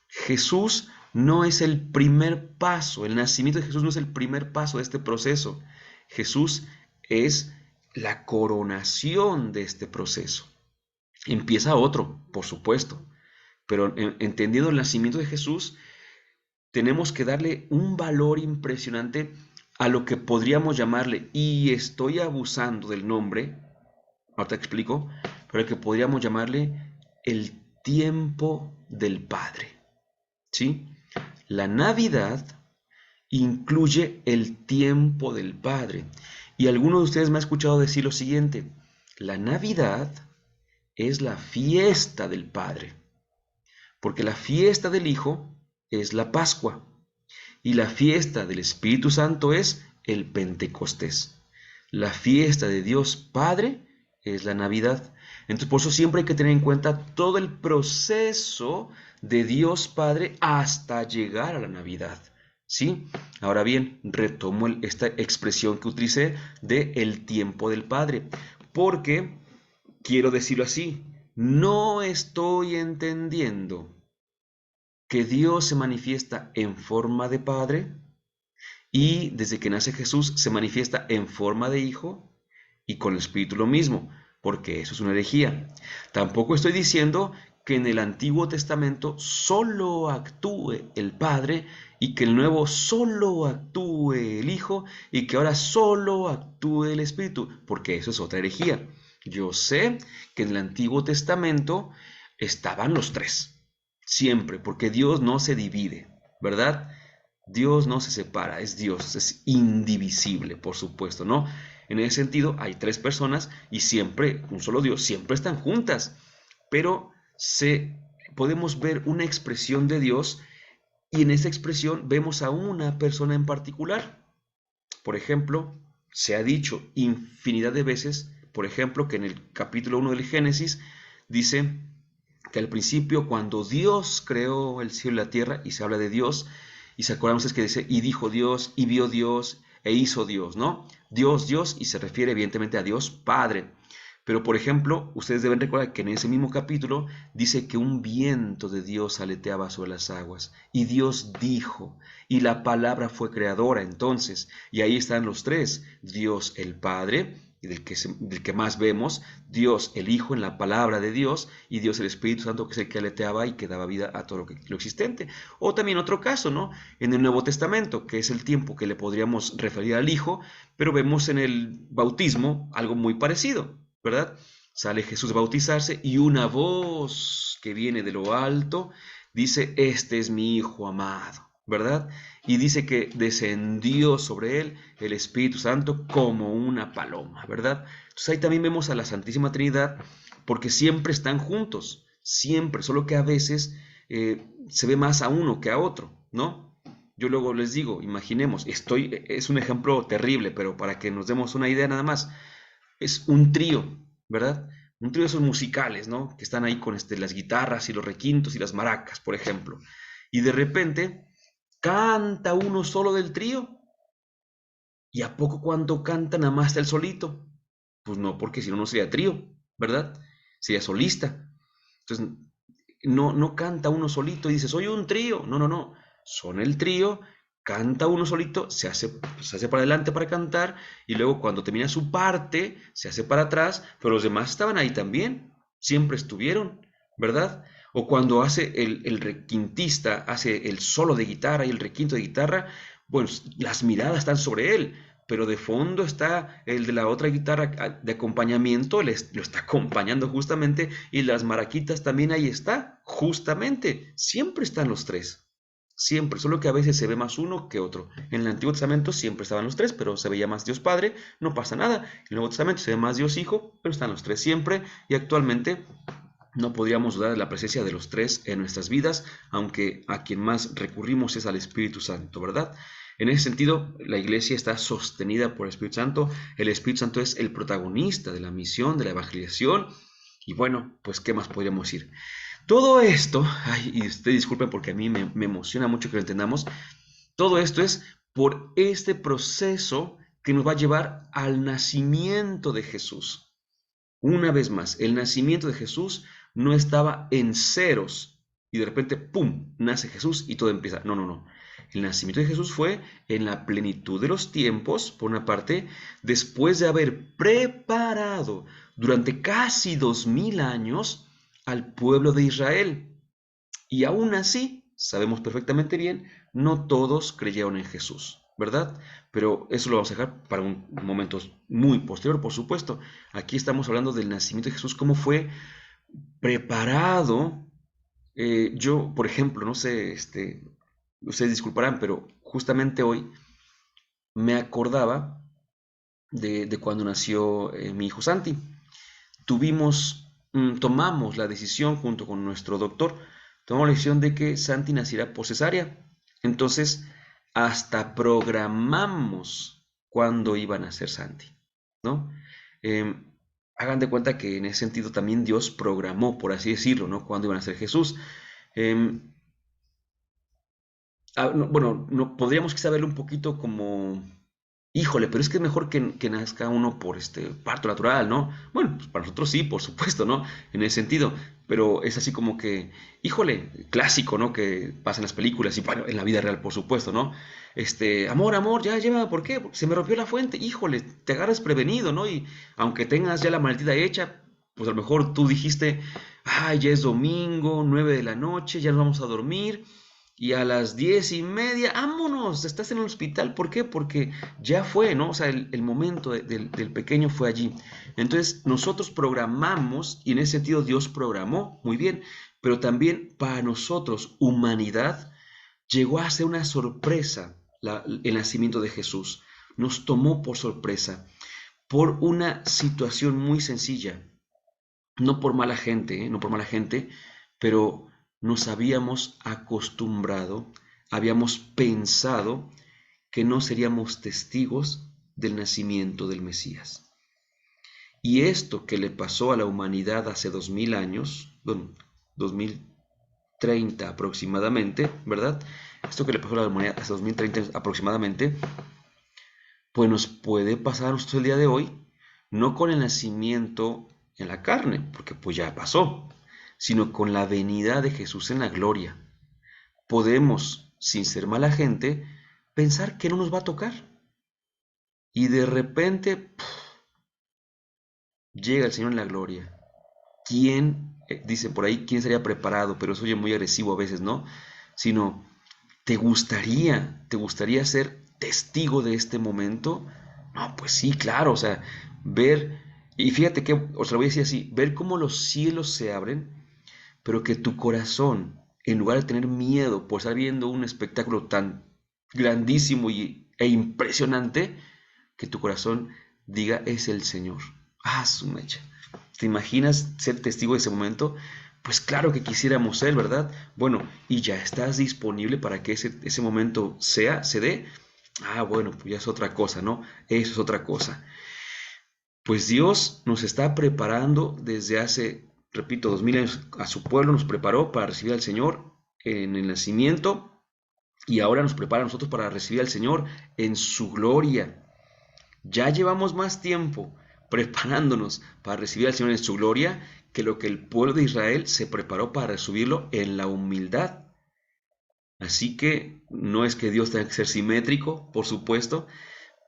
Jesús no es el primer paso, el nacimiento de Jesús no es el primer paso de este proceso. Jesús es la coronación de este proceso. Empieza otro, por supuesto, pero entendiendo el nacimiento de Jesús, tenemos que darle un valor impresionante a lo que podríamos llamarle, y estoy abusando del nombre, ahorita te explico, pero el que podríamos llamarle el tiempo del Padre. ¿Sí? La Navidad incluye el tiempo del Padre. Y alguno de ustedes me ha escuchado decir lo siguiente: la Navidad es la fiesta del Padre, porque la fiesta del Hijo es la Pascua y la fiesta del Espíritu Santo es el Pentecostés. La fiesta de Dios Padre es la Navidad. Entonces, por eso siempre hay que tener en cuenta todo el proceso de Dios Padre hasta llegar a la Navidad. ¿Sí? Ahora bien, retomo esta expresión que utilicé de el tiempo del Padre, porque quiero decirlo así, no estoy entendiendo que Dios se manifiesta en forma de Padre y desde que nace Jesús se manifiesta en forma de Hijo y con el Espíritu lo mismo, porque eso es una herejía. Tampoco estoy diciendo que en el Antiguo Testamento solo actúe el Padre y que el Nuevo solo actúe el Hijo y que ahora solo actúe el Espíritu, porque eso es otra herejía. Yo sé que en el Antiguo Testamento estaban los tres, siempre, porque Dios no se divide, ¿verdad? Dios no se separa, es Dios, es indivisible, por supuesto, ¿no? En ese sentido, hay tres personas y siempre, un solo Dios, siempre están juntas, pero podemos ver una expresión de Dios y en esa expresión vemos a una persona en particular. Por ejemplo, se ha dicho infinidad de veces, por ejemplo, que en el capítulo 1 del Génesis dice que al principio cuando Dios creó el cielo y la tierra, y se habla de Dios, y se acuerdan ustedes que dice, y dijo Dios, y vio Dios, e hizo Dios, ¿no? Dios, Dios, y se refiere evidentemente a Dios Padre. Pero, por ejemplo, ustedes deben recordar que en ese mismo capítulo dice que un viento de Dios aleteaba sobre las aguas, y Dios dijo, y la palabra fue creadora entonces, y ahí están los tres, Dios el Padre, y del que más vemos, Dios el Hijo en la palabra de Dios, y Dios el Espíritu Santo que es el que aleteaba y que daba vida a todo lo existente. O también otro caso, ¿no? En el Nuevo Testamento, que es el tiempo que le podríamos referir al Hijo, pero vemos en el bautismo algo muy parecido, ¿verdad? Sale Jesús a bautizarse y una voz que viene de lo alto dice, este es mi Hijo amado, ¿verdad? Y dice que descendió sobre él el Espíritu Santo como una paloma, ¿verdad? Entonces ahí también vemos a la Santísima Trinidad porque siempre están juntos, siempre, solo que a veces se ve más a uno que a otro, ¿no? Yo luego les digo, imaginemos, es un ejemplo terrible, pero para que nos demos una idea nada más, es un trío, ¿verdad? Un trío de esos musicales, ¿no? Que están ahí con las guitarras y los requintos y las maracas, por ejemplo. Y de repente canta uno solo del trío. ¿Y a poco cuando canta nada más está el solito? Pues no, porque si no, no sería trío, ¿verdad? Sería solista. Entonces, no canta uno solito y dice, soy un trío. No, no, no. Son el trío, canta uno solito, se hace para adelante para cantar y luego cuando termina su parte, se hace para atrás, pero los demás estaban ahí también, siempre estuvieron, ¿verdad? O cuando hace el requintista, hace el solo de guitarra y el requinto de guitarra, bueno, las miradas están sobre él, pero de fondo está el de la otra guitarra de acompañamiento, lo está acompañando justamente, y las maraquitas también ahí está, justamente, siempre están los tres, siempre, solo que a veces se ve más uno que otro. En el Antiguo Testamento siempre estaban los tres, pero se veía más Dios Padre, no pasa nada. En el Nuevo Testamento se ve más Dios Hijo, pero están los tres siempre, y actualmente no podríamos dudar de la presencia de los tres en nuestras vidas, aunque a quien más recurrimos es al Espíritu Santo, ¿verdad? En ese sentido, la iglesia está sostenida por el Espíritu Santo. El Espíritu Santo es el protagonista de la misión, de la evangelización. Y bueno, pues, ¿qué más podríamos decir? Todo esto, ay, y ustedes disculpen porque a mí me emociona mucho que lo entendamos, todo esto es por este proceso que nos va a llevar al nacimiento de Jesús. Una vez más, el nacimiento de Jesús no estaba en ceros y de repente, ¡pum!, nace Jesús y todo empieza. No, no, no. El nacimiento de Jesús fue en la plenitud de los tiempos, por una parte, después de haber preparado durante casi 2000 años al pueblo de Israel. Y aún así, sabemos perfectamente bien, no todos creyeron en Jesús, ¿verdad? Pero eso lo vamos a dejar para un momento muy posterior, por supuesto. Aquí estamos hablando del nacimiento de Jesús, cómo fue preparado. Yo, por ejemplo, no sé, ustedes disculparán, pero justamente hoy me acordaba de cuando nació mi hijo Santi. Tomamos la decisión junto con nuestro doctor, tomamos la decisión de que Santi naciera por cesárea. Entonces, hasta programamos cuándo iba a nacer Santi, ¿no? Eh, Hagan de cuenta que en ese sentido también Dios programó, por así decirlo, ¿no? Cuándo iba a nacer Jesús. Eh, no, bueno, no, podríamos quizá verlo un poquito como, híjole, pero es que es mejor que nazca uno por parto natural, ¿no? Bueno, pues para nosotros sí, por supuesto, ¿no? En ese sentido, pero es así como que, híjole, clásico, ¿no? Que pasa en las películas y bueno, en la vida real, por supuesto, ¿no? Amor, amor, ya lleva, ¿por qué? Porque se me rompió la fuente, híjole, te agarras prevenido, ¿no? Y aunque tengas ya la maletita hecha, pues a lo mejor tú dijiste, ay, ya es domingo, 9 de la noche, ya nos vamos a dormir. Y a las 10:30, vámonos, estás en el hospital. ¿Por qué? Porque ya fue, ¿no? O sea, el momento del pequeño fue allí. Entonces, nosotros programamos, y en ese sentido Dios programó, muy bien, pero también para nosotros, humanidad, llegó a ser una sorpresa el nacimiento de Jesús. Nos tomó por sorpresa, por una situación muy sencilla, no por mala gente, no por mala gente, pero nos habíamos acostumbrado, habíamos pensado que no seríamos testigos del nacimiento del Mesías. Y esto que le pasó a la humanidad hace 2000 años, bueno, 2030 aproximadamente, ¿verdad? Esto que le pasó a la humanidad hace 2030 aproximadamente, pues nos puede pasar a nosotros el día de hoy, no con el nacimiento en la carne, porque pues ya pasó, sino con la venida de Jesús en la gloria. Podemos, sin ser mala gente, pensar que no nos va a tocar. Y de repente llega el Señor en la gloria. ¿Quién, dice por ahí, quién sería preparado? Pero eso oye muy agresivo a veces, ¿no? Sino, ¿te gustaría ser testigo de este momento? No, pues sí, claro, o sea, ver, y fíjate que, os lo voy a decir así, ver cómo los cielos se abren, pero que tu corazón, en lugar de tener miedo por estar viendo un espectáculo tan grandísimo e impresionante, que tu corazón diga, es el Señor. Ah, su mecha. ¿Te imaginas ser testigo de ese momento? Pues claro que quisiéramos ser, ¿verdad? Bueno, y ya estás disponible para que ese momento se dé. Ah, bueno, pues ya es otra cosa, ¿no? Eso es otra cosa. Pues Dios nos está preparando desde hace, repito, 2000 años a su pueblo, nos preparó para recibir al Señor en el nacimiento y ahora nos prepara a nosotros para recibir al Señor en su gloria. Ya llevamos más tiempo, preparándonos para recibir al Señor en su gloria, que lo que el pueblo de Israel se preparó para recibirlo en la humildad. Así que no es que Dios tenga que ser simétrico, por supuesto,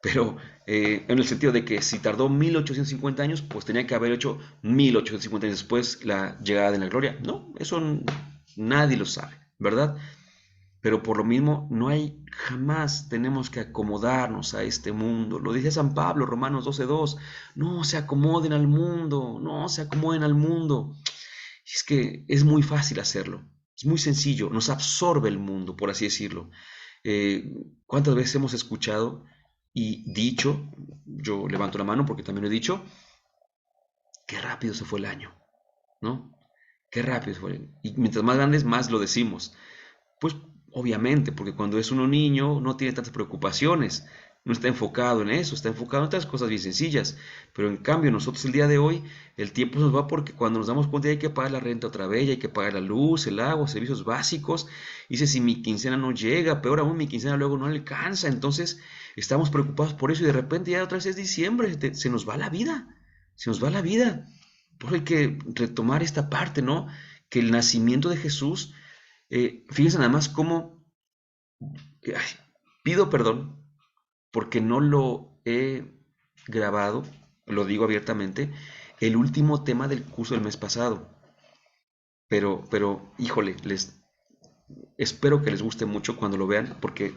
pero en el sentido de que si tardó 1850 años, pues tenía que haber hecho 1850 años después la llegada de la gloria. No, eso nadie lo sabe, ¿verdad? Pero por lo mismo, no hay, jamás tenemos que acomodarnos a este mundo. Lo dice San Pablo, Romanos 12:2. No se acomoden al mundo, no se acomoden al mundo. Y es que es muy fácil hacerlo, es muy sencillo, nos absorbe el mundo, por así decirlo. Eh, ¿Cuántas veces hemos escuchado y dicho, yo levanto la mano porque también lo he dicho, qué rápido se fue el año, ¿no? Qué rápido se fue. Y mientras más grandes, más lo decimos. Pues obviamente, porque cuando es uno niño no tiene tantas preocupaciones, no está enfocado en eso, está enfocado en otras cosas bien sencillas. Pero en cambio nosotros el día de hoy, el tiempo nos va porque cuando nos damos cuenta hay que pagar la renta otra vez, hay que pagar la luz, el agua, servicios básicos. Dice, si mi quincena no llega, peor aún mi quincena luego no alcanza. Entonces estamos preocupados por eso y de repente ya otra vez es diciembre, se nos va la vida, se nos va la vida. Por eso hay que retomar esta parte, ¿no? Que el nacimiento de Jesús, fíjense nada más cómo, ay, pido perdón porque no lo he grabado, lo digo abiertamente, el último tema del curso del mes pasado. Híjole, espero que les guste mucho cuando lo vean, porque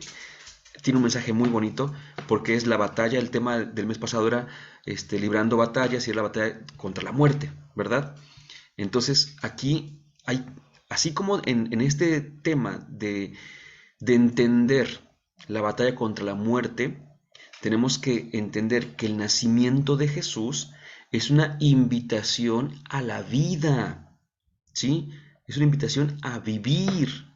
tiene un mensaje muy bonito, porque es la batalla, el tema del mes pasado era librando batallas y es la batalla contra la muerte, ¿verdad? Entonces aquí hay, así como en este tema de entender la batalla contra la muerte, tenemos que entender que el nacimiento de Jesús es una invitación a la vida, ¿sí? Es una invitación a vivir,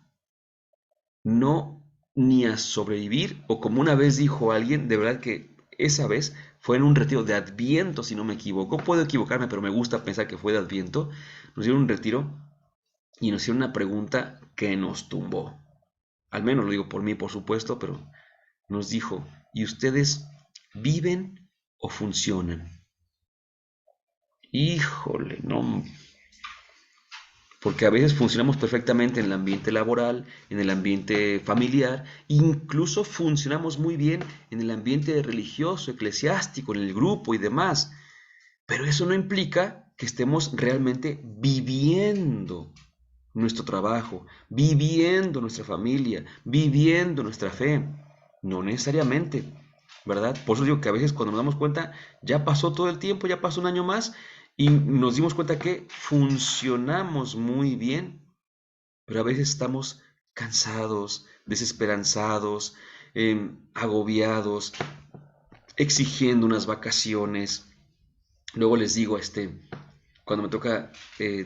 no ni a sobrevivir, o como una vez dijo alguien, de verdad que esa vez fue en un retiro de Adviento, si no me equivoco, puedo equivocarme, pero me gusta pensar que fue de Adviento, nos dieron un retiro y nos hicieron una pregunta que nos tumbó. Al menos lo digo por mí, por supuesto, pero nos dijo, ¿y ustedes viven o funcionan? Híjole, no, porque a veces funcionamos perfectamente en el ambiente laboral, en el ambiente familiar, incluso funcionamos muy bien en el ambiente religioso, eclesiástico, en el grupo y demás, pero eso no implica que estemos realmente viviendo nuestro trabajo, viviendo nuestra familia, viviendo nuestra fe. No necesariamente, ¿verdad? Por eso digo que a veces cuando nos damos cuenta, ya pasó todo el tiempo, ya pasó un año más y nos dimos cuenta que funcionamos muy bien, pero a veces estamos cansados, desesperanzados, agobiados, exigiendo unas vacaciones. Luego les digo, cuando me toca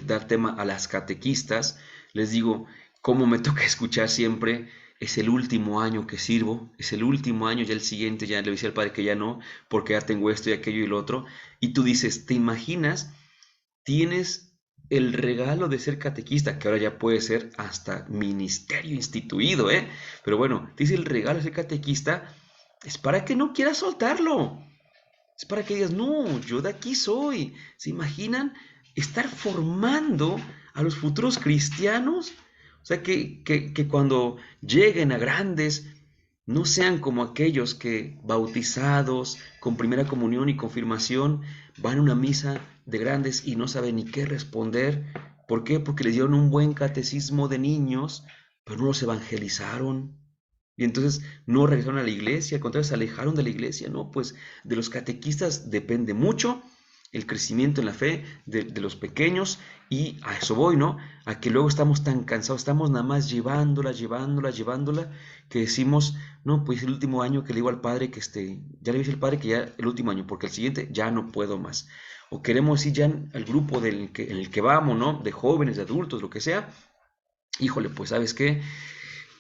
dar tema a las catequistas, les digo cómo me toca escuchar siempre, es el último año que sirvo, es el último año, ya el siguiente, ya le decía al padre que ya no, porque ya tengo esto y aquello y lo otro, y tú dices, ¿te imaginas? Tienes el regalo de ser catequista, que ahora ya puede ser hasta ministerio instituido, ¿eh? Pero bueno, dice el regalo de ser catequista, es para que no quieras soltarlo. Es para que digas, no, yo de aquí soy. ¿Se imaginan estar formando a los futuros cristianos? O sea, que cuando lleguen a grandes, no sean como aquellos que bautizados con primera comunión y confirmación van a una misa de grandes y no saben ni qué responder. ¿Por qué? Porque les dieron un buen catecismo de niños, pero no los evangelizaron. Y entonces no regresaron a la iglesia, al contrario, se alejaron de la iglesia, ¿no? Pues de los catequistas depende mucho el crecimiento en la fe de los pequeños y a eso voy, ¿no? A que luego estamos tan cansados, estamos nada más llevándola, que decimos, no, pues el último año que le digo al padre que ya le dije al padre que ya el último año, porque el siguiente ya no puedo más. O queremos ir ya al grupo en el que vamos, ¿no? De jóvenes, de adultos, lo que sea. Híjole, pues, ¿sabes qué?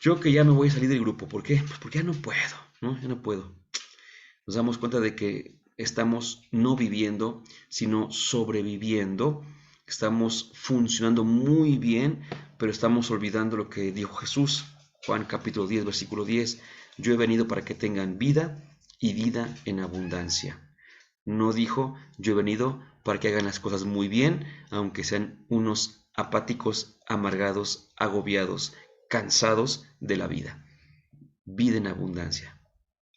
Yo que ya me voy a salir del grupo, ¿por qué? Pues porque ya no puedo, ¿no? Ya no puedo. Nos damos cuenta de que estamos no viviendo, sino sobreviviendo. Estamos funcionando muy bien, pero estamos olvidando lo que dijo Jesús, Juan capítulo 10, versículo 10. Yo he venido para que tengan vida y vida en abundancia. No dijo, yo he venido para que hagan las cosas muy bien, aunque sean unos apáticos, amargados, agobiados, cansados de la vida. Vida en abundancia.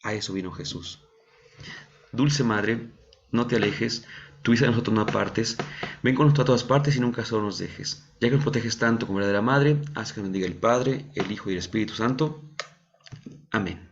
A eso vino Jesús. Dulce Madre, no te alejes, tu vista de nosotros no apartes, ven con nosotros a todas partes y nunca solo nos dejes. Ya que nos proteges tanto como verdadera Madre, haz que nos bendiga el Padre, el Hijo y el Espíritu Santo. Amén.